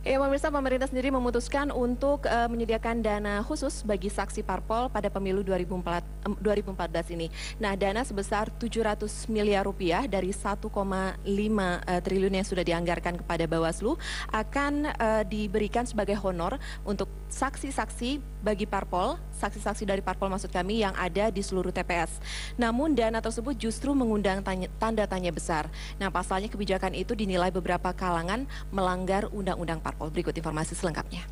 Ya, pemirsa, pemerintah sendiri memutuskan untuk menyediakan dana khusus bagi saksi parpol pada pemilu 2014 ini. Nah, dana sebesar 700 miliar rupiah dari 1,5 triliun yang sudah dianggarkan kepada Bawaslu akan diberikan sebagai honor untuk saksi-saksi bagi parpol, saksi-saksi dari parpol maksud kami yang ada di seluruh TPS. Namun dana tersebut justru mengundang tanda tanya besar. Nah, pasalnya kebijakan itu dinilai beberapa kalangan melanggar undang-undang parpol. Berikut informasi selengkapnya.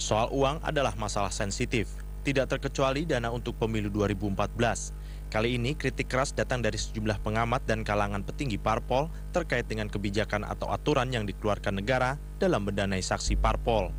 Soal uang adalah masalah sensitif, tidak terkecuali dana untuk pemilu 2014. Kali ini kritik keras datang dari sejumlah pengamat dan kalangan petinggi parpol terkait dengan kebijakan atau aturan yang dikeluarkan negara dalam mendanai saksi parpol.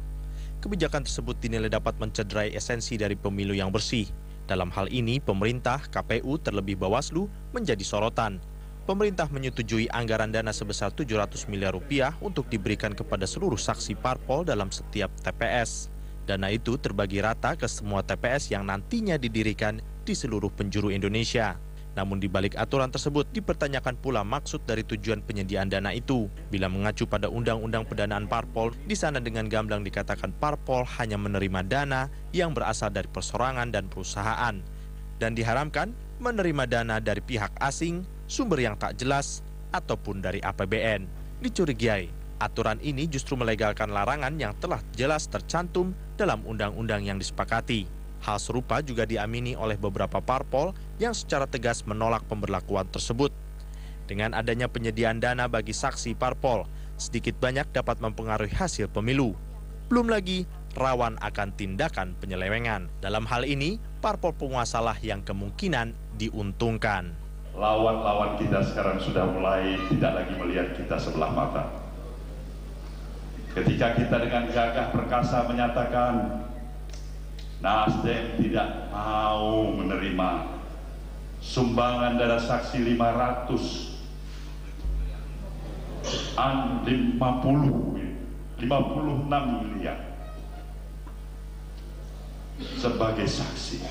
Kebijakan tersebut dinilai dapat mencederai esensi dari pemilu yang bersih. Dalam hal ini, pemerintah, KPU, terlebih Bawaslu menjadi sorotan. Pemerintah menyetujui anggaran dana sebesar 700 miliar rupiah untuk diberikan kepada seluruh saksi parpol dalam setiap TPS. Dana itu terbagi rata ke semua TPS yang nantinya didirikan di seluruh penjuru Indonesia. Namun di balik aturan tersebut dipertanyakan pula maksud dari tujuan penyediaan dana itu. Bila mengacu pada Undang-Undang Pendanaan Parpol, di sana dengan gamblang dikatakan parpol hanya menerima dana yang berasal dari persorangan dan perusahaan. Dan diharamkan menerima dana dari pihak asing, sumber yang tak jelas, ataupun dari APBN. Dicurigai, aturan ini justru melegalkan larangan yang telah jelas tercantum dalam undang-undang yang disepakati. Hal serupa juga diamini oleh beberapa parpol yang secara tegas menolak pemberlakuan tersebut. Dengan adanya penyediaan dana bagi saksi parpol, sedikit banyak dapat mempengaruhi hasil pemilu. Belum lagi rawan akan tindakan penyelewengan. Dalam hal ini, parpol penguasalah yang kemungkinan diuntungkan. Lawan-lawan kita sekarang sudah mulai tidak lagi melihat kita sebelah mata. Ketika kita dengan gagah perkasa menyatakan Nasdem tidak mau menerima sumbangan dana saksi 56 miliar sebagai saksi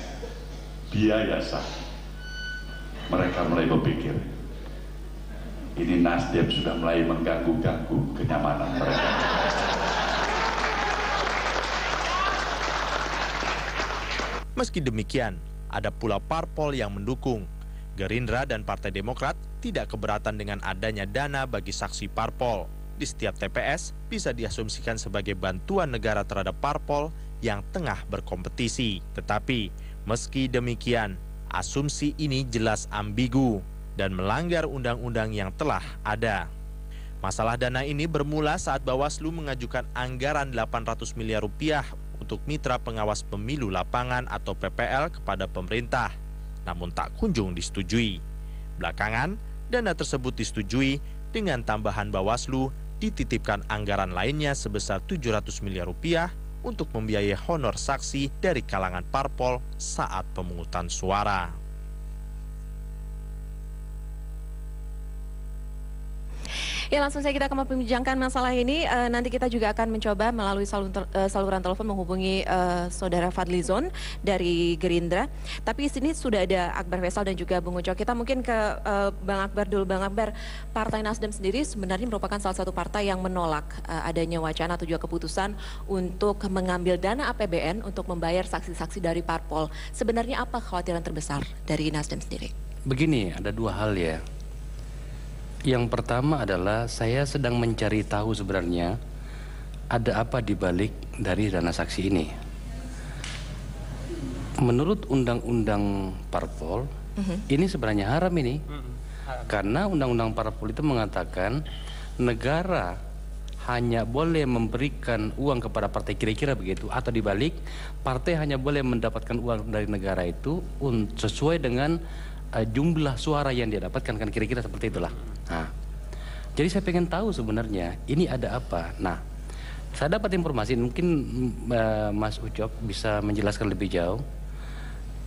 biaya sah. Mereka mulai berpikir, ini Nasdem sudah mulai mengganggu-ganggu kenyamanan mereka. Meski demikian, ada pula parpol yang mendukung. Gerindra dan Partai Demokrat tidak keberatan dengan adanya dana bagi saksi parpol. Di setiap TPS bisa diasumsikan sebagai bantuan negara terhadap parpol yang tengah berkompetisi. Tetapi, meski demikian, asumsi ini jelas ambigu dan melanggar undang-undang yang telah ada. Masalah dana ini bermula saat Bawaslu mengajukan anggaran 800 miliar rupiah untuk mitra pengawas pemilu lapangan atau PPL kepada pemerintah, namun tak kunjung disetujui. Belakangan, dana tersebut disetujui dengan tambahan Bawaslu dititipkan anggaran lainnya sebesar 700 miliar rupiah untuk membiayai honor saksi dari kalangan parpol saat pemungutan suara. Ya, langsung saja kita akan membincangkan masalah ini. Nanti kita juga akan mencoba melalui saluran telepon menghubungi Saudara Fadlizon dari Gerindra. Tapi di sini sudah ada Akbar Faisal dan juga Bung Uco. Kita mungkin ke Bang Akbar dulu. Bang Akbar, Partai Nasdem sendiri sebenarnya merupakan salah satu partai yang menolak adanya wacana atau juga keputusan untuk mengambil dana APBN untuk membayar saksi-saksi dari parpol. Sebenarnya apa kekhawatiran terbesar dari Nasdem sendiri? Begini, ada dua hal ya. Yang pertama adalah saya sedang mencari tahu sebenarnya ada apa di balik dari dana saksi ini. Menurut undang-undang parpol, ini sebenarnya haram ini. Karena undang-undang parpol itu mengatakan negara hanya boleh memberikan uang kepada partai, kira-kira begitu, atau dibalik, partai hanya boleh mendapatkan uang dari negara itu sesuai dengan jumlah suara yang dia dapatkan, kan kira-kira seperti itulah. Nah, jadi saya pengen tahu sebenarnya ini ada apa. Nah, saya dapat informasi, mungkin Mas Ucok bisa menjelaskan lebih jauh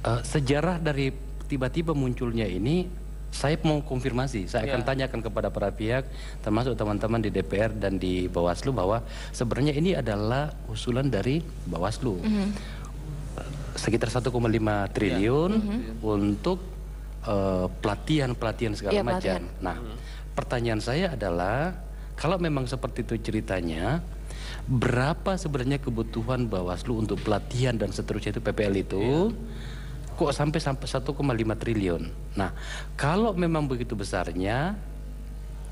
sejarah dari tiba-tiba munculnya ini. Saya mau konfirmasi, saya akan tanyakan kepada para pihak, termasuk teman-teman di DPR dan di Bawaslu, bahwa sebenarnya ini adalah usulan dari Bawaslu. Sekitar 1,5 triliun untuk pelatihan segala macam. Nah, pertanyaan saya adalah Kalau memang seperti itu ceritanya, berapa sebenarnya kebutuhan Bawaslu untuk pelatihan dan seterusnya itu PPL itu? Kok sampai 1,5 triliun. Nah, kalau memang begitu besarnya,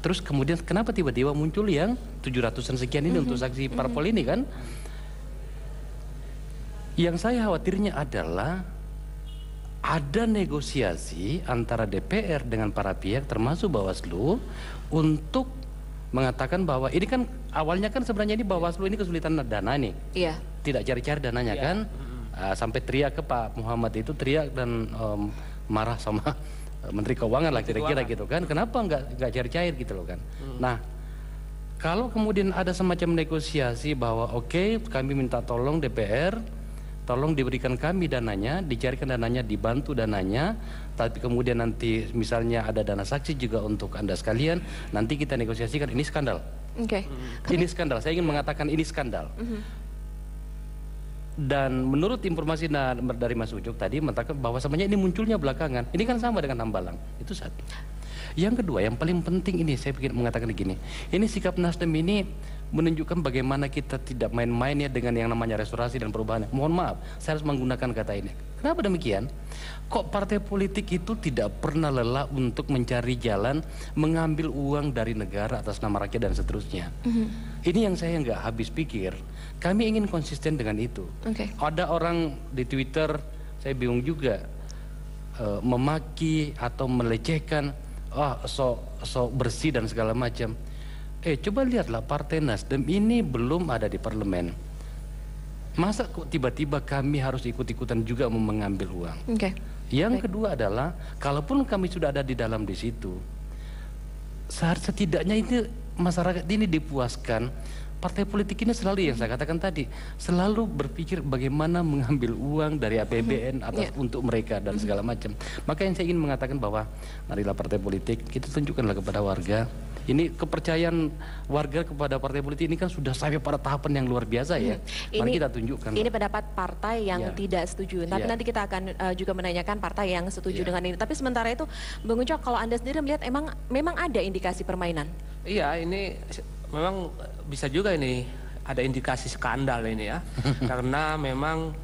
terus kemudian kenapa tiba-tiba muncul yang 700-an sekian ini untuk saksi parpol ini kan? Yang saya khawatirnya adalah ada negosiasi antara DPR dengan para pihak termasuk Bawaslu untuk mengatakan bahwa ini kan awalnya kan sebenarnya ini Bawaslu ini kesulitan dana nih. Iya. Tidak cari-cari dananya kan? Sampai teriak ke Pak Muhammad itu teriak dan marah sama Menteri Keuangan lah kira-kira gitu kan. Kenapa nggak cair-cair gitu loh kan. Nah, kalau kemudian ada semacam negosiasi bahwa oke, kami minta tolong DPR, tolong diberikan kami dananya, dicarikan dananya, dibantu dananya, tapi kemudian nanti misalnya ada dana saksi juga untuk Anda sekalian, nanti kita negosiasikan. Ini skandal. Oke. Ini skandal. Saya ingin mengatakan ini skandal. Dan menurut informasi dari Mas Ucok tadi mengatakan bahwa sebenarnya ini munculnya belakangan. Ini kan sama dengan Hambalang. Itu satu. Yang kedua, yang paling penting ini saya ingin mengatakan begini. Ini sikap Nasdem ini menunjukkan bagaimana kita tidak main-main ya dengan yang namanya restorasi dan perubahan. Mohon maaf, saya harus menggunakan kata ini. Kenapa demikian? Kok partai politik itu tidak pernah lelah untuk mencari jalan mengambil uang dari negara atas nama rakyat dan seterusnya. Ini yang saya nggak habis pikir. Kami ingin konsisten dengan itu. Ada orang di Twitter, saya bingung juga, memaki atau melecehkan, sok bersih dan segala macam. Coba lihatlah Partai Nasdem ini belum ada di parlemen. Masa kok tiba-tiba kami harus ikut-ikutan juga mengambil uang? Yang kedua adalah, kalaupun kami sudah ada di dalam di situ, setidaknya itu masyarakat ini dipuaskan. Partai politik ini selalu yang saya katakan tadi, selalu berpikir bagaimana mengambil uang dari APBN untuk mereka dan segala macam. Maka yang saya ingin mengatakan bahwa marilah partai politik kita tunjukkanlah kepada warga. Ini kepercayaan warga kepada partai politik ini kan sudah sampai pada tahapan yang luar biasa ya. Mari kita tunjukkan. Ini pendapat partai yang tidak setuju. Tapi nanti kita akan juga menanyakan partai yang setuju dengan ini. Tapi sementara itu, Bung Ucok, kalau Anda sendiri melihat memang ada indikasi permainan? Iya, ini memang bisa juga ini ada indikasi skandal ini ya. Karena memang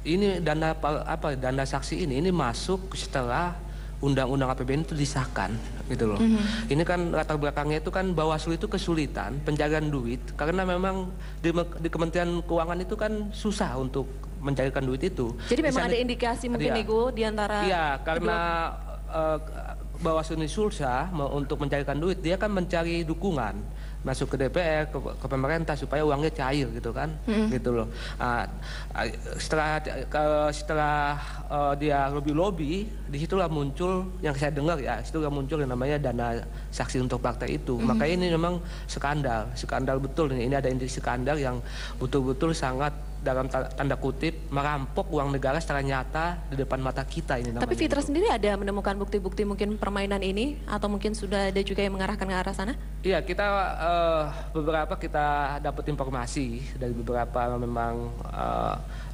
ini dana saksi ini masuk setelah undang-undang APBN itu disahkan gitu loh. Ini kan latar belakangnya itu kan Bawaslu itu kesulitan penjagaan duit karena memang di Kementerian Keuangan itu kan susah untuk mencairkan duit itu. Jadi memang ada indikasi mungkin nego di antara. Iya, karena Bawaslu ini susah untuk mencairkan duit, dia kan mencari dukungan masuk ke DPR, ke pemerintah supaya uangnya cair gitu kan, gitu loh. Setelah dia lobby, disitulah muncul yang saya dengar ya, situlah muncul yang namanya dana saksi untuk partai itu. Makanya ini memang skandal betul ini ada indikasi skandal yang betul-betul sangat dalam tanda kutip merampok uang negara secara nyata di depan mata kita ini. Tapi Fitra sendiri ada menemukan bukti-bukti mungkin permainan ini atau mungkin sudah ada juga yang mengarahkan ke arah sana? Iya, kita beberapa kita dapat informasi dari beberapa memang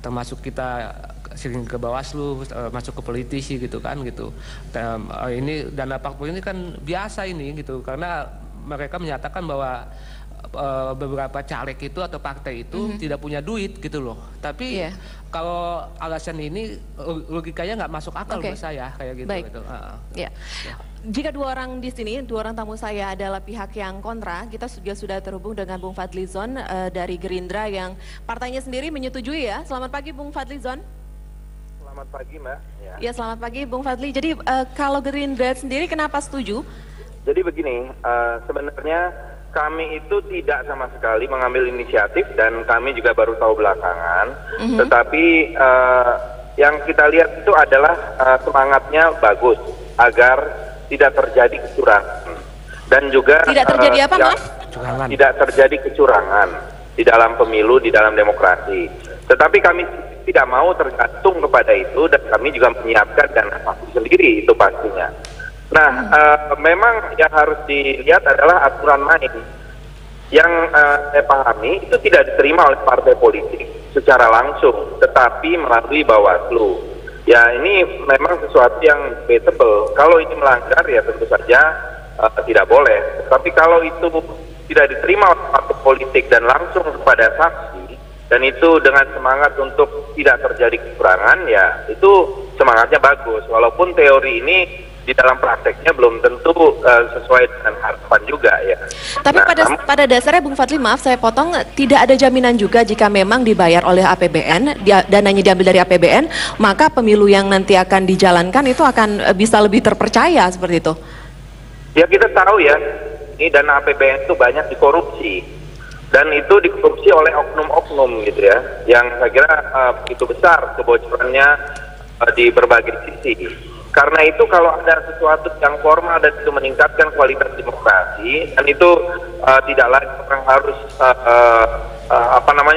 termasuk kita sering ke Bawaslu, masuk ke politisi gitu kan gitu. Ini dana parpol ini kan biasa ini gitu karena mereka menyatakan bahwa beberapa caleg itu atau partai itu tidak punya duit gitu loh. Tapi kalau alasan ini logikanya nggak masuk akal buat saya kayak gitu. Gitu. Jika dua orang di sini, dua orang tamu saya adalah pihak yang kontra, kita juga sudah terhubung dengan Bung Fadlizon dari Gerindra yang partainya sendiri menyetujui ya. Selamat pagi Bung Fadlizon. Selamat pagi Mbak. Ya selamat pagi Bung Fadli. Jadi kalau Gerindra sendiri kenapa setuju? Jadi begini, sebenarnya kami itu tidak sama sekali mengambil inisiatif dan kami juga baru tahu belakangan. Tetapi yang kita lihat itu adalah semangatnya bagus agar tidak terjadi kecurangan dan juga tidak terjadi apa Mas? Tidak terjadi kecurangan di dalam pemilu, di dalam demokrasi. Tetapi kami tidak mau tergantung kepada itu dan kami juga menyiapkan dana saksi sendiri itu pastinya. Nah, memang yang harus dilihat adalah aturan main yang saya pahami itu tidak diterima oleh partai politik secara langsung, tetapi melalui Bawaslu. Ya, ini memang sesuatu yang debatable. Kalau ini melanggar ya tentu saja tidak boleh. Tapi kalau itu tidak diterima oleh partai politik dan langsung kepada saksi, dan itu dengan semangat untuk tidak terjadi kecurangan, ya itu semangatnya bagus. Walaupun teori ini di dalam prakteknya belum tentu sesuai dengan harapan juga ya. Tapi pada dasarnya Bung Fadli, maaf saya potong, tidak ada jaminan juga jika memang dibayar oleh APBN, dananya diambil dari APBN, maka pemilu yang nanti akan dijalankan itu akan bisa lebih terpercaya seperti itu. Ya kita tahu ya, ini dana APBN itu banyak dikorupsi. Dan itu dikorupsi oleh oknum-oknum gitu ya, yang saya kira begitu besar kebocorannya di berbagai sisi. Karena itu kalau ada sesuatu yang formal dan itu meningkatkan kualitas demokrasi, dan itu tidak lagi orang harus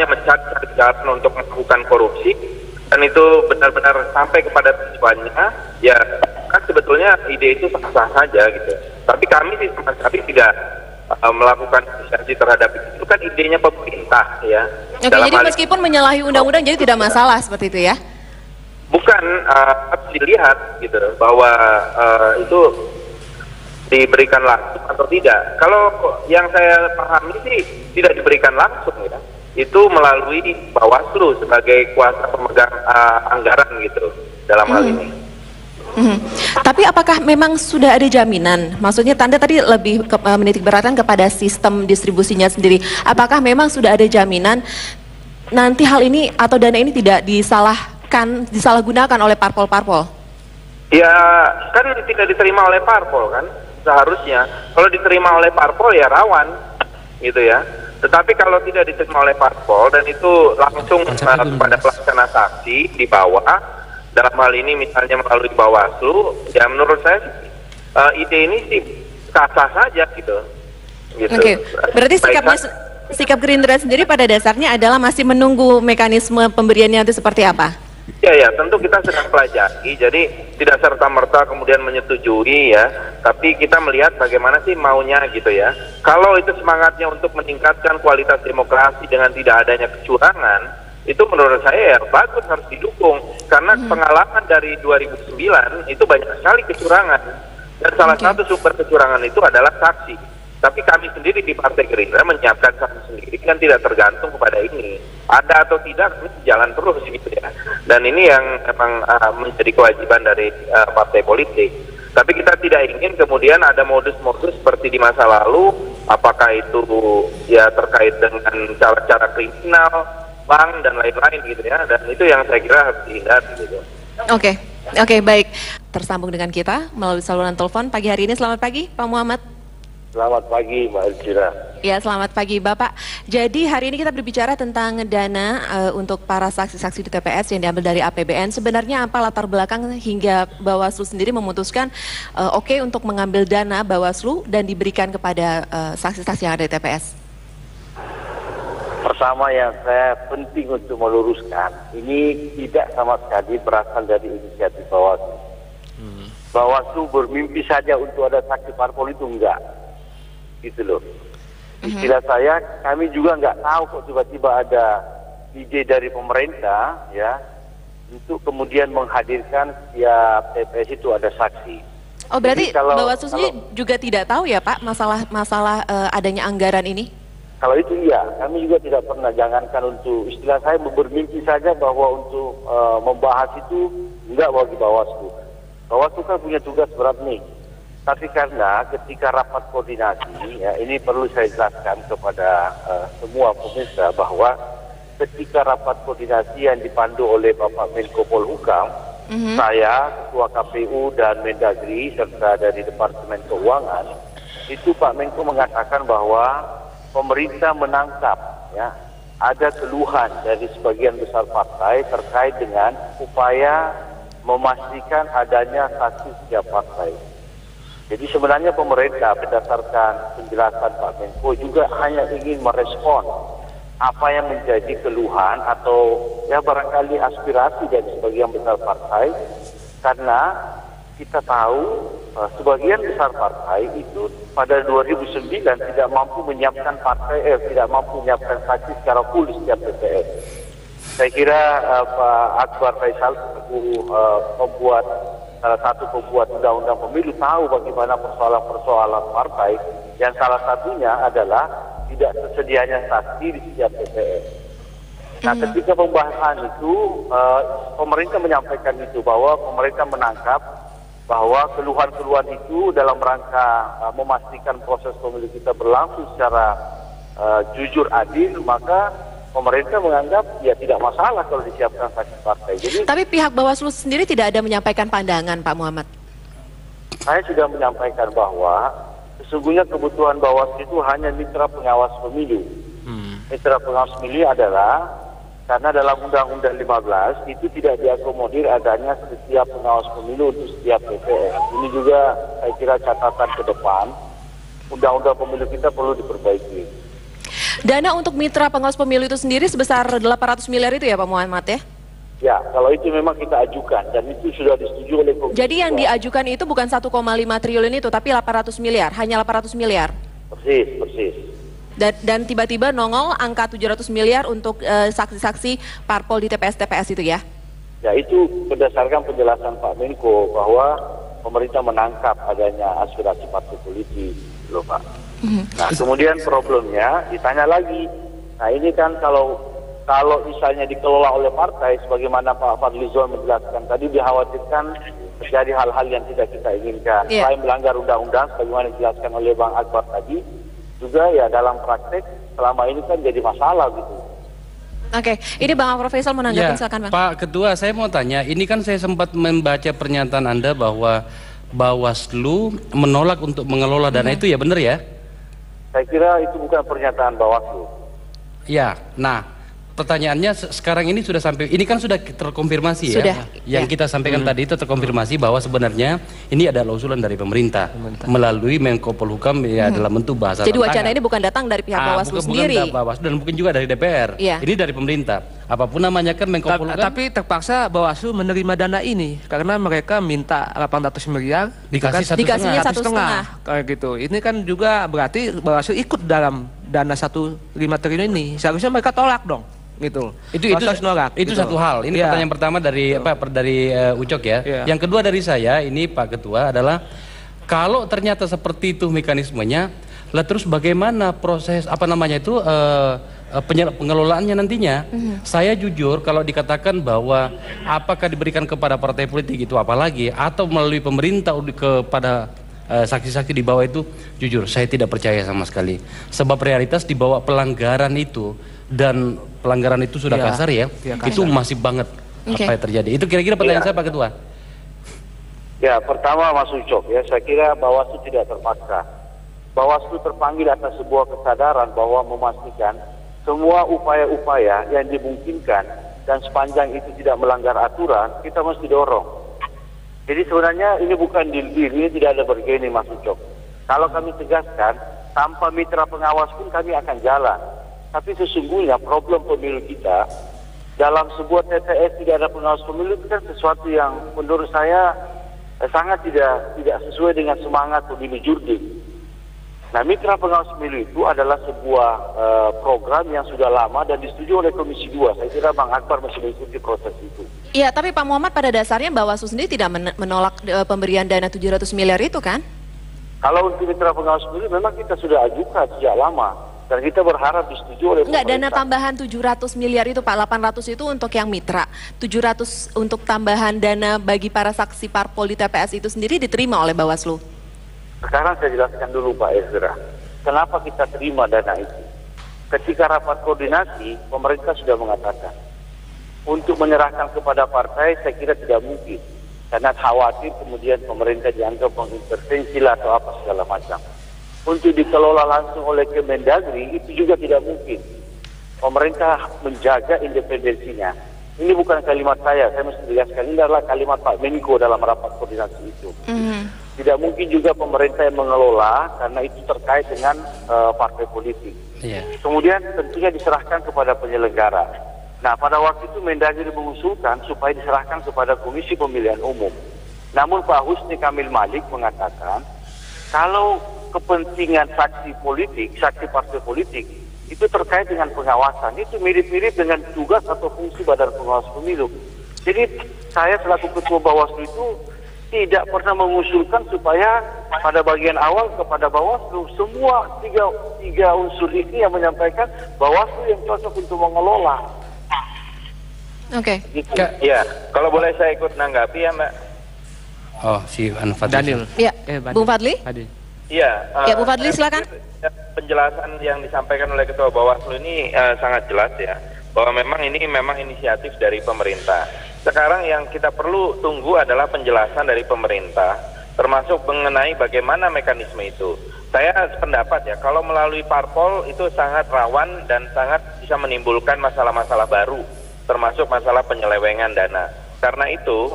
mencari jalan untuk melakukan korupsi, dan itu benar-benar sampai kepada tujuannya, ya kan sebetulnya ide itu sah-sah saja gitu. Tapi kami sih sama sekali tidak melakukan asosiasi terhadap itu, kan idenya pemerintah ya. Oke, jadi meskipun menyalahi undang-undang jadi tidak masalah seperti itu ya? Bukan, harus dilihat gitu bahwa itu diberikan langsung atau tidak. Kalau yang saya pahami sih tidak diberikan langsung ya, itu melalui Bawaslu sebagai kuasa pemegang anggaran gitu dalam hal ini. Tapi apakah memang sudah ada jaminan? Maksudnya Tanda tadi lebih menitik beratkan kepada sistem distribusinya sendiri. Apakah memang sudah ada jaminan nanti hal ini atau dana ini tidak disalahgunakan oleh parpol-parpol? Ya kan tidak diterima oleh parpol kan seharusnya. Kalau diterima oleh parpol ya rawan gitu ya. Tetapi kalau tidak diterima oleh parpol dan itu langsung pada pelaksana saksi di bawah, dalam hal ini misalnya melalui Bawaslu, ya menurut saya ide ini sih sah-sah saja gitu. Oke, berarti sikap Gerindra sendiri pada dasarnya adalah masih menunggu mekanisme pemberiannya itu seperti apa? Ya, tentu kita sedang pelajari, jadi tidak serta-merta kemudian menyetujui ya, tapi kita melihat bagaimana sih maunya gitu ya. Kalau itu semangatnya untuk meningkatkan kualitas demokrasi dengan tidak adanya kecurangan, itu menurut saya ya bagus, harus didukung, karena pengalaman dari 2009 itu banyak sekali kecurangan, dan salah satu sumber kecurangan itu adalah saksi. Tapi kami sendiri di Partai Gerindra menyiapkan saksi sendiri kan tidak tergantung kepada ini, ada atau tidak, ini jalan terus gitu ya. Dan ini yang memang menjadi kewajiban dari partai politik. Tapi kita tidak ingin kemudian ada modus-modus seperti di masa lalu, apakah itu ya terkait dengan cara-cara kriminal, bank dan lain-lain gitu ya, dan itu yang saya kira harus dihindari gitu. Oke, baik. Tersambung dengan kita melalui saluran telepon pagi hari ini. Selamat pagi, Pak Muhammad. Selamat pagi, Mbak Elvira. Ya, selamat pagi, Bapak. Jadi hari ini kita berbicara tentang dana untuk para saksi-saksi di TPS yang diambil dari APBN. Sebenarnya apa latar belakang hingga Bawaslu sendiri memutuskan oke untuk mengambil dana Bawaslu dan diberikan kepada saksi-saksi yang ada di TPS? Pertama yang saya penting untuk meluruskan, ini tidak sama sekali berasal dari inisiatif Bawaslu. Bawaslu bermimpi saja untuk ada saksi parpol itu enggak, gitu loh. Istilah saya, kami juga enggak tahu kok tiba-tiba ada ide dari pemerintah ya untuk kemudian menghadirkan setiap TPS itu ada saksi. Oh, berarti Bawaslu sendiri juga tidak tahu ya Pak masalah adanya anggaran ini? Kalau itu iya, kami juga tidak pernah, jangankan untuk istilah saya bermimpi saja bahwa untuk membahas itu enggak bagi Bawaslu. Bawaslu kan punya tugas berat nih. Tapi karena ketika rapat koordinasi, ya ini perlu saya jelaskan kepada semua pemirsa bahwa ketika rapat koordinasi yang dipandu oleh Bapak Menko Polhukam, saya, Ketua KPU dan Mendagri serta dari Departemen Keuangan, itu Pak Menko mengatakan bahwa pemerintah menangkap ya ada keluhan dari sebagian besar partai terkait dengan upaya memastikan adanya saksi setiap partai. Jadi sebenarnya pemerintah berdasarkan penjelasan Pak Menko juga hanya ingin merespon apa yang menjadi keluhan atau ya barangkali aspirasi dari sebagian besar partai, karena kita tahu sebagian besar partai itu pada 2009 tidak mampu menyiapkan tidak mampu menyiapkan saksi secara full di setiap TPS. Saya kira Pak Akbar Faisal membuat salah satu pembuat undang-undang pemilu tahu bagaimana persoalan-persoalan partai, yang salah satunya adalah tidak tersedianya saksi di setiap TPS. Nah, ketika pembahasan itu, pemerintah menyampaikan itu, bahwa pemerintah menangkap bahwa keluhan-keluhan itu dalam rangka memastikan proses pemilu kita berlangsung secara jujur, adil, maka pemerintah menganggap ya tidak masalah kalau disiapkan saksi partai. Jadi, tapi pihak Bawaslu sendiri tidak ada menyampaikan pandangan, Pak Muhammad. Saya sudah menyampaikan bahwa sesungguhnya kebutuhan Bawaslu itu hanya mitra pengawas pemilu. Mitra pengawas pemilu adalah karena dalam Undang-Undang 15 itu tidak diakomodir adanya setiap pengawas pemilu untuk setiap TPS. Ini juga saya kira catatan ke depan, Undang-Undang pemilu kita perlu diperbaiki. Dana untuk mitra pengawas pemilu itu sendiri sebesar 800 miliar itu ya Pak Muhammad ya? Ya, kalau itu memang kita ajukan dan itu sudah disetujui oleh Komisi. Jadi yang diajukan itu bukan 1,5 triliun itu, tapi 800 miliar, hanya 800 miliar? Persis. Dan tiba-tiba nongol angka 700 miliar untuk saksi-saksi parpol di TPS-TPS itu ya? Ya, itu berdasarkan penjelasan Pak Menko bahwa pemerintah menangkap adanya aspirasi partai politik, loh Pak. Nah, kemudian problemnya ditanya lagi. Nah, ini kan kalau misalnya dikelola oleh partai, sebagaimana Pak Fadlizon menjelaskan tadi, dikhawatirkan terjadi hal-hal yang tidak kita inginkan. Selain melanggar undang-undang, sebagaimana dijelaskan oleh Bang Akbar tadi, juga ya dalam praktek selama ini kan jadi masalah gitu. Oke, ini Bang Akbar Faisal menanggapi, silakan Bang. Pak Ketua, saya mau tanya, ini kan saya sempat membaca pernyataan Anda bahwa Bawaslu menolak untuk mengelola dana itu, ya benar ya? Saya kira itu bukan pernyataan Bawaslu. Ya, nah pertanyaannya sekarang ini sudah sampai, ini kan sudah terkonfirmasi sudah, ya? Yang kita sampaikan tadi itu terkonfirmasi bahwa sebenarnya ini adalah usulan dari pemerintah melalui Menko Polhukam ya, dalam bentuk bahasa Jadi tantangan. wacana ini bukan datang dari pihak Bawaslu sendiri? Bukan Bawaslu dan mungkin juga dari DPR. Ini dari pemerintah. Apapun namanya kan Menko Polhukam. Tapi terpaksa Bawaslu menerima dana ini karena mereka minta 800 miliar dikasihnya 1,5 kayak gitu. Ini kan juga berarti Bawaslu ikut dalam dana 1,5 triliun ini. Seharusnya mereka tolak dong. Gitu. Itu satu hal. Ini pertanyaan pertama dari Ucok ya. Yang kedua dari saya ini Pak Ketua adalah kalau ternyata seperti itu mekanismenya, lah terus bagaimana proses pengelolaannya nantinya? Saya jujur kalau dikatakan bahwa apakah diberikan kepada partai politik itu apalagi atau melalui pemerintah kepada saksi-saksi di bawah itu, jujur saya tidak percaya sama sekali. Sebab realitas di bawah pelanggaran itu, dan pelanggaran itu sudah kasar ya, itu masih banget apa yang terjadi. Itu kira-kira pertanyaan saya Pak Ketua. Ya, pertama Mas Ucok ya, saya kira Bawaslu tidak terpaksa. Bawaslu terpanggil atas sebuah kesadaran bahwa memastikan semua upaya-upaya yang dimungkinkan dan sepanjang itu tidak melanggar aturan, kita mesti dorong. Jadi sebenarnya ini bukan deal-deal, ini tidak ada bergeni Mas Ucok. Kalau kami tegaskan, tanpa mitra pengawas pun kami akan jalan. Tapi sesungguhnya problem pemilu kita, dalam sebuah TPS tidak ada pengawas pemilu, itu kan sesuatu yang menurut saya sangat tidak sesuai dengan semangat pemilu jurdil. Nah, mitra pengawas pemilu itu adalah sebuah program yang sudah lama dan disetujui oleh Komisi 2. Saya kira Bang Akbar masih mengikuti proses itu. Iya, tapi Pak Muhammad pada dasarnya Bawaslu sendiri tidak menolak pemberian dana 700 miliar itu kan? Kalau untuk mitra pengawas pemilu memang kita sudah ajukan sejak lama. Dan kita berharap disetujui oleh pemerintah. Dana tambahan 700 miliar itu Pak, 800 itu untuk yang mitra, 700 untuk tambahan dana bagi para saksi parpol di TPS itu sendiri diterima oleh Bawaslu. Sekarang saya jelaskan dulu Pak Ezra, kenapa kita terima dana itu. Ketika rapat koordinasi, pemerintah sudah mengatakan, untuk menyerahkan kepada partai saya kira tidak mungkin, karena khawatir kemudian pemerintah dianggap mengintervensi lah atau apa segala macam. Untuk dikelola langsung oleh Kemendagri itu juga tidak mungkin. Pemerintah menjaga independensinya. Ini bukan kalimat saya mesti jelaskan. Ini adalah kalimat Pak Menko dalam rapat koordinasi itu. Tidak mungkin juga pemerintah yang mengelola karena itu terkait dengan partai politik. Kemudian tentunya diserahkan kepada penyelenggara. Nah, pada waktu itu Mendagri mengusulkan supaya diserahkan kepada Komisi Pemilihan Umum. Namun Pak Husni Kamil Malik mengatakan kalau kepentingan saksi politik, saksi partai politik itu terkait dengan pengawasan, itu mirip-mirip dengan tugas atau fungsi Badan Pengawas Pemilu. Jadi saya selaku Ketua Bawaslu itu tidak pernah mengusulkan supaya pada bagian awal kepada Bawaslu semua tiga unsur ini yang menyampaikan Bawaslu yang cocok untuk mengelola. Oke. Gitu. Ya, kalau boleh saya ikut nanggapi ya Mbak. Oh, si Anfadli. Daniel. Ya, Bung Fadli. Iya. Ya, Bung Fadli silakan. Penjelasan yang disampaikan oleh Ketua Bawaslu ini sangat jelas ya, bahwa memang ini memang inisiatif dari pemerintah. Sekarang yang kita perlu tunggu adalah penjelasan dari pemerintah, termasuk mengenai bagaimana mekanisme itu. Saya pendapat ya, kalau melalui parpol itu sangat rawan dan sangat bisa menimbulkan masalah-masalah baru, termasuk masalah penyelewengan dana. Karena itu,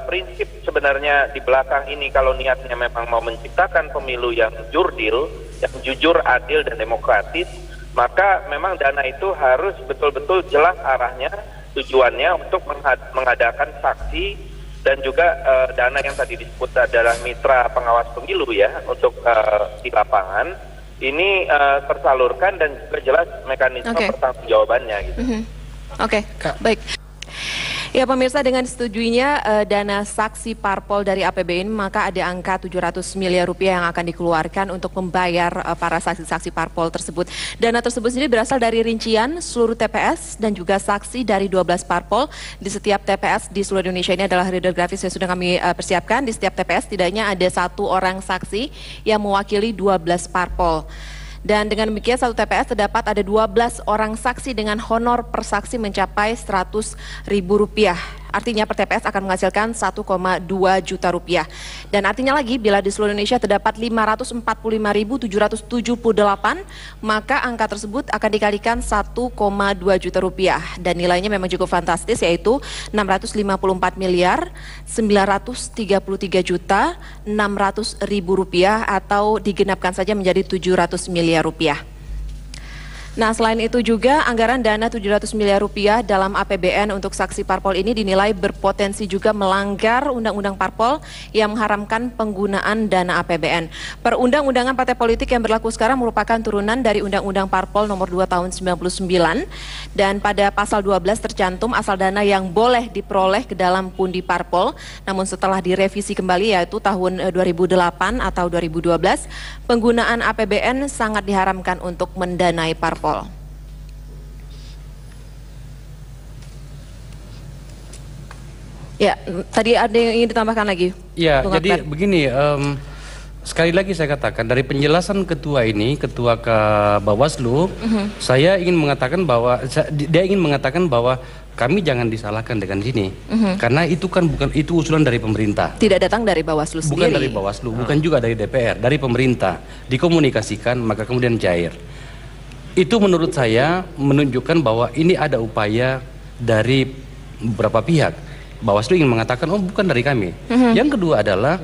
prinsip sebenarnya di belakang ini kalau niatnya memang mau menciptakan pemilu yang jurdil, yang jujur, adil, dan demokratis, maka memang dana itu harus betul-betul jelas arahnya, tujuannya untuk mengadakan saksi dan juga dana yang tadi disebut adalah mitra pengawas pemilu ya untuk di lapangan ini tersalurkan dan juga jelas mekanisme pertanggungjawabannya gitu. Oke, baik. Ya pemirsa, dengan disetujuinya dana saksi parpol dari APBN, maka ada angka 700 miliar rupiah yang akan dikeluarkan untuk membayar para saksi-saksi parpol tersebut. Dana tersebut sendiri berasal dari rincian seluruh TPS dan juga saksi dari 12 parpol. Di setiap TPS di seluruh Indonesia, ini adalah radiografis yang sudah kami persiapkan. Di setiap TPS setidaknya ada 1 orang saksi yang mewakili 12 parpol. Dan dengan demikian satu TPS terdapat ada 12 orang saksi dengan honor per saksi mencapai Rp100.000. Artinya per TPS akan menghasilkan 1,2 juta rupiah. Dan artinya lagi, bila di seluruh Indonesia terdapat 545.778, maka angka tersebut akan dikalikan 1,2 juta rupiah. Dan nilainya memang cukup fantastis, yaitu 654.933.600.000 rupiah, atau digenapkan saja menjadi 700 miliar rupiah. Nah, selain itu juga anggaran dana 700 miliar rupiah dalam APBN untuk saksi parpol ini dinilai berpotensi juga melanggar Undang-Undang Parpol yang mengharamkan penggunaan dana APBN. Perundang-undangan partai politik yang berlaku sekarang merupakan turunan dari Undang-Undang Parpol nomor 2 tahun 99, dan pada pasal 12 tercantum asal dana yang boleh diperoleh ke dalam pundi parpol. Namun setelah direvisi kembali, yaitu tahun 2008 atau 2012, penggunaan APBN sangat diharamkan untuk mendanai parpol. Ya, tadi ada yang ingin ditambahkan lagi? Ya, jadi begini, sekali lagi saya katakan dari penjelasan ketua ini, ketua ke Bawaslu, saya ingin mengatakan bahwa dia ingin mengatakan bahwa kami jangan disalahkan dengan sini, karena itu kan bukan itu usulan dari pemerintah. Tidak datang dari Bawaslu sendiri. Bukan dari Bawaslu, bukan juga dari DPR, dari pemerintah. Dikomunikasikan, maka kemudian cair. Itu menurut saya menunjukkan bahwa ini ada upaya dari beberapa pihak. Bawaslu ingin mengatakan, oh bukan dari kami. Yang kedua adalah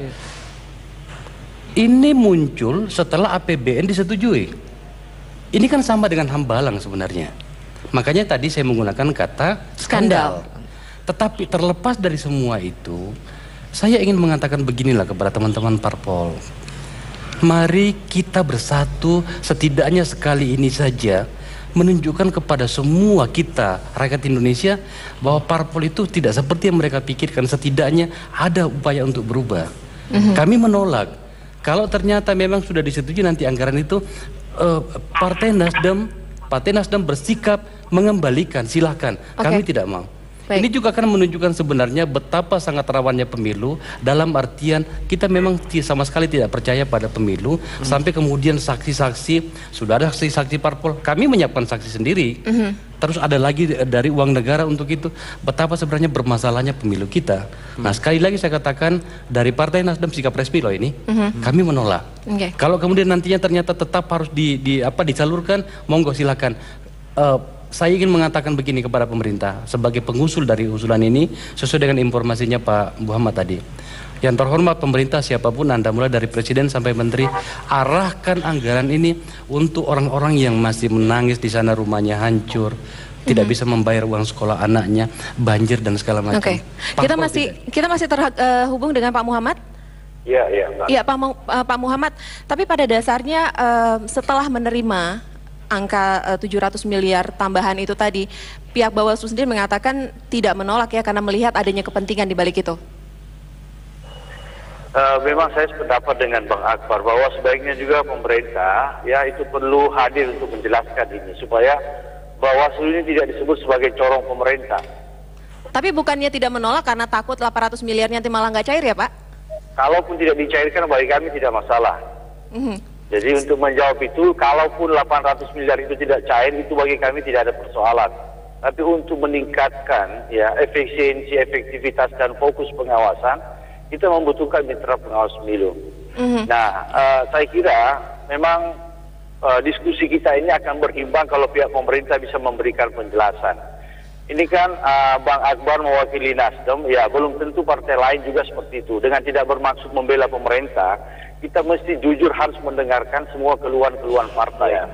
ini muncul setelah APBN disetujui. Ini kan sama dengan hambalang sebenarnya. Makanya tadi saya menggunakan kata skandal. Tetapi terlepas dari semua itu, saya ingin mengatakan beginilah kepada teman-teman parpol. Mari kita bersatu, setidaknya sekali ini saja, menunjukkan kepada semua kita, rakyat Indonesia, bahwa parpol itu tidak seperti yang mereka pikirkan. Setidaknya ada upaya untuk berubah. Kami menolak. Kalau ternyata memang sudah disetujui nanti anggaran itu, Partai Nasdem bersikap mengembalikan, silahkan. Kami tidak mau. Baik. Ini juga akan menunjukkan sebenarnya betapa sangat rawannya pemilu, dalam artian kita memang sama sekali tidak percaya pada pemilu, sampai kemudian saksi-saksi, sudah ada saksi parpol, kami menyiapkan saksi sendiri, terus ada lagi dari uang negara untuk itu. Betapa sebenarnya bermasalahnya pemilu kita. Nah, sekali lagi saya katakan, dari Partai Nasdem sikap resmi loh ini, kami menolak. Kalau kemudian nantinya ternyata tetap harus disalurkan, monggo silakan. Saya ingin mengatakan begini kepada pemerintah sebagai pengusul dari usulan ini, sesuai dengan informasinya Pak Muhammad tadi. Yang terhormat pemerintah, siapapun Anda, mulai dari presiden sampai menteri, arahkan anggaran ini untuk orang-orang yang masih menangis di sana, rumahnya hancur, tidak bisa membayar uang sekolah anaknya, banjir dan segala macam. Kita masih terhubung dengan Pak Muhammad. Iya, Pak Muhammad. Tapi pada dasarnya setelah menerima angka 700 miliar tambahan itu tadi, pihak Bawaslu sendiri mengatakan tidak menolak ya, karena melihat adanya kepentingan di balik itu. Memang saya sependapat dengan Bang Akbar bahwa sebaiknya juga pemerintah ya itu perlu hadir untuk menjelaskan ini supaya Bawaslu ini tidak disebut sebagai corong pemerintah. Tapi bukannya tidak menolak karena takut 800 miliar nanti malah nggak cair ya Pak? Kalaupun tidak dicairkan bagi kami tidak masalah. Jadi untuk menjawab itu, kalaupun 800 miliar itu tidak cair, itu bagi kami tidak ada persoalan. Tapi untuk meningkatkan ya efisiensi, efektivitas dan fokus pengawasan, kita membutuhkan mitra pengawas pemilu. Nah, saya kira memang diskusi kita ini akan berimbang kalau pihak pemerintah bisa memberikan penjelasan. Ini kan Bang Akbar mewakili Nasdem, ya belum tentu partai lain juga seperti itu. Dengan tidak bermaksud membela pemerintah, kita mesti jujur harus mendengarkan semua keluhan-keluhan partai.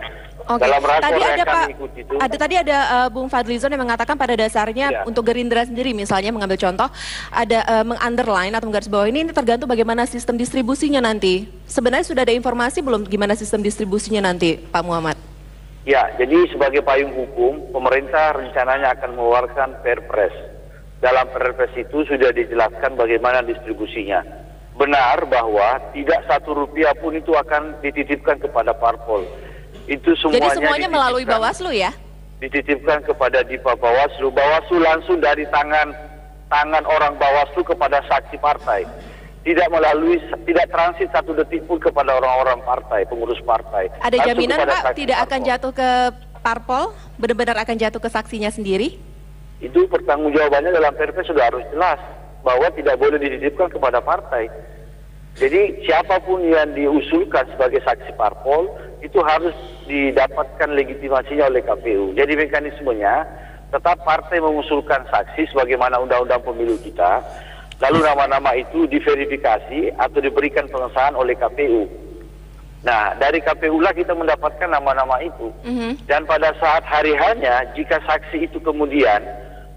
Oke. Dalam Tadi ada Pak, itu, tadi ada Bung Fadlizon yang mengatakan pada dasarnya untuk Gerindra sendiri misalnya mengambil contoh ada meng-underline atau menggaris bawah ini tergantung bagaimana sistem distribusinya nanti. Sebenarnya sudah ada informasi belum gimana sistem distribusinya nanti, Pak Muhammad? Ya, jadi sebagai payung hukum, pemerintah rencananya akan mengeluarkan Perpres. Dalam Perpres itu sudah dijelaskan bagaimana distribusinya. Benar bahwa tidak 1 rupiah pun itu akan dititipkan kepada parpol. Itu semuanya. Jadi semuanya melalui Bawaslu ya? Dititipkan kepada Dipa Bawaslu. Bawaslu langsung dari tangan orang Bawaslu kepada saksi partai. Tidak transit 1 detik pun kepada orang-orang partai, pengurus partai. Ada jaminan Pak tidak akan parpol. jatuh ke parpol? Benar-benar akan jatuh ke saksinya sendiri? Itu pertanggungjawabannya dalam Perpres sudah harus jelas bahwa tidak boleh dititipkan kepada partai. Jadi siapapun yang diusulkan sebagai saksi parpol itu harus didapatkan legitimasinya oleh KPU. Jadi mekanismenya tetap partai mengusulkan saksi sebagaimana undang-undang pemilu kita. Lalu nama-nama itu diverifikasi atau diberikan pengesahan oleh KPU. Nah, dari KPU lah kita mendapatkan nama-nama itu. Dan pada saat hari hanya, jika saksi itu kemudian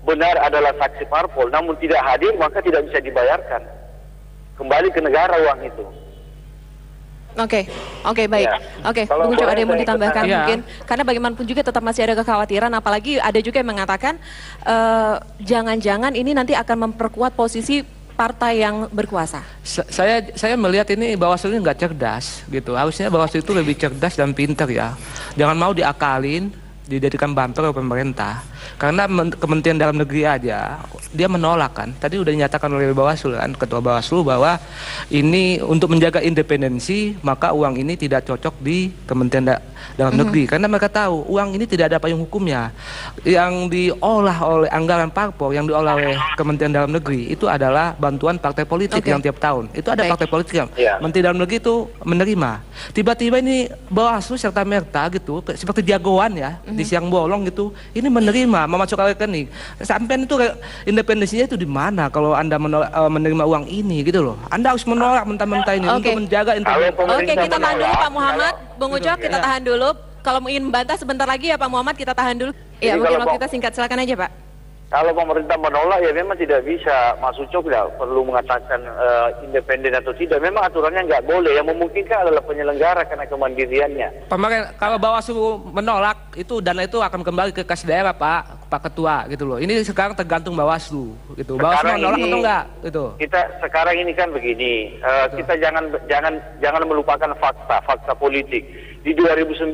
benar adalah saksi parpol, namun tidak hadir, maka tidak bisa dibayarkan. Kembali ke negara uang itu. Oke, baik. Ya. Oke, Bung Ucok ada yang mau ditambahkan mungkin? Karena bagaimanapun juga tetap masih ada kekhawatiran, apalagi ada juga yang mengatakan jangan-jangan ini nanti akan memperkuat posisi partai yang berkuasa. Saya melihat ini Bawaslu ini nggak cerdas gitu. Harusnya Bawaslu itu lebih cerdas dan pintar ya. Jangan mau diakalin, dijadikan banter oleh pemerintah. Karena Kementerian Dalam Negeri aja dia menolak kan. Tadi udah dinyatakan oleh Bawaslu kan, Ketua Bawaslu bahwa ini untuk menjaga independensi maka uang ini tidak cocok di Kementerian Dalam Negeri karena mereka tahu uang ini tidak ada payung hukumnya. Yang diolah oleh anggaran parpol yang diolah oleh Kementerian Dalam Negeri itu adalah bantuan partai politik yang tiap tahun. Itu ada partai politik yang Menteri Dalam Negeri itu menerima. Tiba-tiba ini Bawaslu serta merta gitu seperti jagoan ya di siang bolong gitu. Ini menerima memasukkan rekening. Sampai itu independensinya itu di mana kalau Anda menerima uang ini gitu loh. Anda harus menolak mentah-mentah ini untuk menjaga independensi. Oke, kita tahan dulu Pak Muhammad. Bung Ucok kita tahan dulu. Kalau ingin membantah sebentar lagi ya Pak Muhammad kita tahan dulu. Ya mungkin waktu kita singkat, silakan aja Pak. Kalau pemerintah menolak ya memang tidak bisa. Mas Ucok tidak perlu mengatakan independen atau tidak. Memang aturannya nggak boleh. Yang memungkinkan adalah penyelenggara karena kemandiriannya. Kalau Bawaslu menolak itu dana itu akan kembali ke kas daerah Pak Ketua gitu loh. Ini sekarang tergantung Bawaslu gitu. Bawaslu menolak atau enggak gitu. Kita sekarang ini kan begini. Kita jangan melupakan fakta politik. Di 2009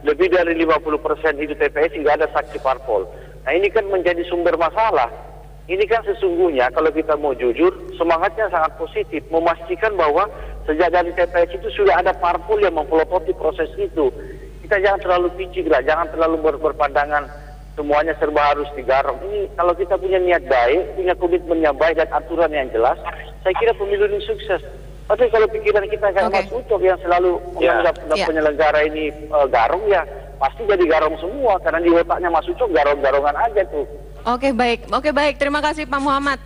lebih dari 50% hidup TPS nggak ada saksi parpol. Nah ini kan menjadi sumber masalah. Ini kan sesungguhnya kalau kita mau jujur semangatnya sangat positif. Memastikan bahwa sejak dari TPS itu sudah ada parpol yang mempelopori proses itu. Kita jangan terlalu picik lah, jangan terlalu berpandangan semuanya serba harus digarap. Ini kalau kita punya niat baik, punya komitmen yang baik dan aturan yang jelas, saya kira pemilu ini sukses. Tapi kalau pikiran kita kayak Mas Ucok yang selalu menganggap penyelenggara ini garong ya, pasti jadi garong semua karena di otaknya Mas Ucok garong-garongan aja tuh. Oke baik. Terima kasih Pak Muhammad.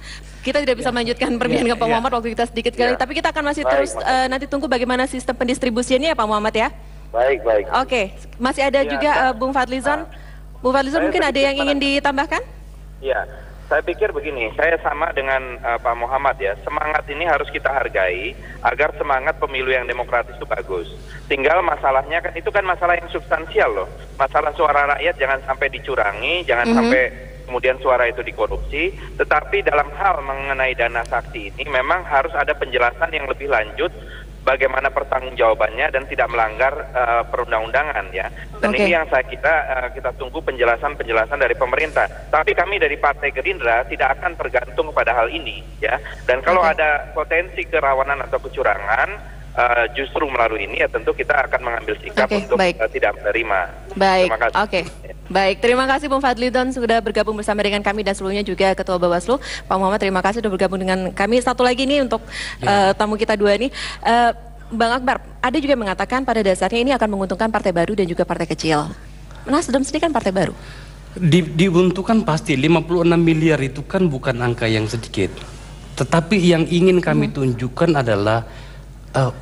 Kita tidak bisa melanjutkan perbincangan ke Pak Muhammad waktu kita sedikit sekali, tapi kita akan masih terus nanti tunggu bagaimana sistem pendistribusiannya ya Pak Muhammad ya. Baik. Oke, masih ada juga Bung Fadlizon. Bung Fadlizon mungkin ada yang ingin ditambahkan? Ya. Saya pikir begini, saya sama dengan Pak Muhammad ya, semangat ini harus kita hargai agar semangat pemilu yang demokratis itu bagus. Tinggal masalahnya kan itu kan masalah yang substansial loh, masalah suara rakyat jangan sampai dicurangi, jangan sampai kemudian suara itu dikorupsi, tetapi dalam hal mengenai dana saksi ini memang harus ada penjelasan yang lebih lanjut bagaimana pertanggungjawabannya dan tidak melanggar perundang-undangan ya. Dan ini yang kita tunggu penjelasan dari pemerintah. Tapi kami dari Partai Gerindra tidak akan tergantung pada hal ini ya. Dan kalau ada potensi kerawanan atau kecurangan justru melalui ini ya tentu kita akan mengambil sikap untuk tidak menerima. Baik. Terima kasih. Baik, terima kasih Bung Fadlizon sudah bergabung bersama dengan kami dan sebelumnya juga Ketua Bawaslu Pak Muhammad, terima kasih sudah bergabung dengan kami. Satu lagi nih untuk tamu kita dua ini, Bang Akbar, ada juga mengatakan pada dasarnya ini akan menguntungkan partai baru dan juga partai kecil. Nasdem sendiri kan partai baru. Diuntungkan pasti, 56 miliar itu kan bukan angka yang sedikit. Tetapi yang ingin kami tunjukkan adalah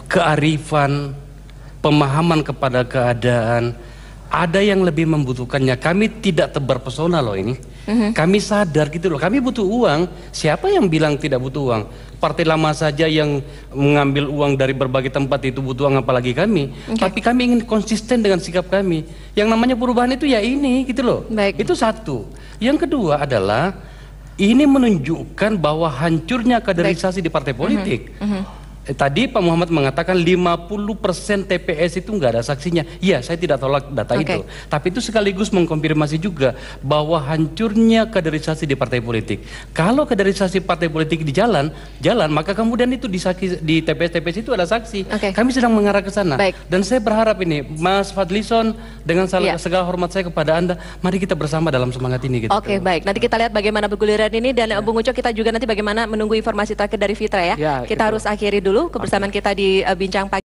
kearifan, pemahaman kepada keadaan. Ada yang lebih membutuhkannya. Kami tidak tebar pesona loh ini. Kami sadar gitu loh. Kami butuh uang. Siapa yang bilang tidak butuh uang? Partai lama saja yang mengambil uang dari berbagai tempat itu butuh uang, apalagi kami. Tapi kami ingin konsisten dengan sikap kami. Yang namanya perubahan itu ya ini gitu loh. Itu satu. Yang kedua adalah ini menunjukkan bahwa hancurnya kaderisasi di partai politik. Tadi Pak Muhammad mengatakan 50% TPS itu nggak ada saksinya. Iya, saya tidak tolak data itu. Tapi itu sekaligus mengkonfirmasi juga bahwa hancurnya kaderisasi di partai politik. Kalau kaderisasi partai politik di jalan, maka kemudian itu di TPS-TPS itu ada saksi. Kami sedang mengarah ke sana. Dan saya berharap ini, Mas Fadlizon, dengan segala hormat saya kepada Anda, mari kita bersama dalam semangat ini. Gitu. Baik. Nanti kita lihat bagaimana berguliran ini dan Bung Uco, kita juga nanti bagaimana menunggu informasi terakhir dari Fitra ya. Kita harus akhiri dulu kebersamaan kita di Bincang Pagi.